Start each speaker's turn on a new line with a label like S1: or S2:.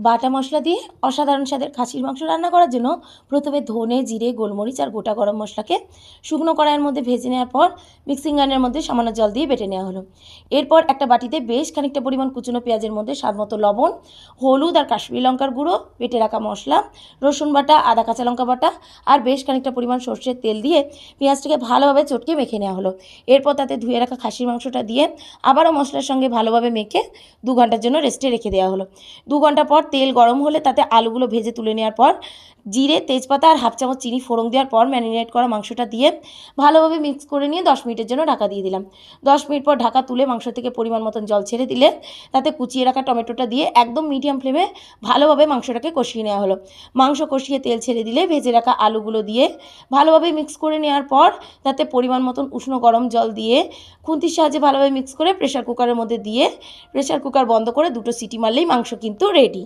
S1: বাটা মশলা দিয়ে অসাধারণ স্বাদের খাসির মাংস রান্না করার জন্য প্রথমে ধনে, জিরে, গোলমরিচ আর গোটা গরম মশলাকে শুকনো কড়াইয়ের মধ্যে ভেজে নেওয়ার পর মিক্সিং গ্রাইন্ডারের মধ্যে সামান্য জল দিয়ে বেটে নেওয়া হলো। এরপর একটা বাটিতে বেশ খানিকটা পরিমাণ কুচনো পেঁয়াজের মধ্যে স্বাদমতো লবণ, হলুদ আর কাশ্মীরি লঙ্কার গুঁড়ো, বেটে রাখা মশলা, রসুন বাটা, আদা কাঁচা লঙ্কা বাটা আর বেশ খানিকটা পরিমাণ সর্ষের তেল দিয়ে পেঁয়াজটাকে ভালোভাবে চটকে মেখে নেওয়া হলো। এরপর তাতে ধুয়ে রাখা খাসির মাংসটা দিয়ে আবারও মশলার সঙ্গে ভালোভাবে মেখে 2 ঘন্টার জন্য রেস্টে রেখে দেওয়া হলো। 2 ঘন্টা পর তেল গরম হলে তাতে আলুগুলো ভেজে তুলে নেওয়ার পর জিরে, তেজপাতা আর হাফ চামচ চিনি ফোড়ন দেওয়ার পর ম্যারিনেট করা মাংসটা দিয়ে ভালোভাবে মিক্স করে নিয়ে 10 মিনিটের জন্য ঢাকা দিয়ে দিলাম। 10 মিনিট পর ঢাকা তুলে মাংস থেকে পরিমাণ মতন জল ছেড়ে দিলে তাতে কুচিয়ে রাখা টমেটোটা দিয়ে একদম মিডিয়াম ফ্লেমে ভালোভাবে মাংসটাকে কষিয়ে নেওয়া হলো। মাংস কষিয়ে তেল ছেড়ে দিলে ভেজে রাখা আলুগুলো দিয়ে ভালোভাবে মিক্স করে নেওয়ার পর তাতে পরিমাণ মতন উষ্ণ গরম জল দিয়ে খুন্তির সাহায্যে ভালোভাবে মিক্স করে প্রেশার কুকারের মধ্যে দিয়ে প্রেশার কুকার বন্ধ করে 2টো সিটি মারলেই মাংস কিন্তু রেডি।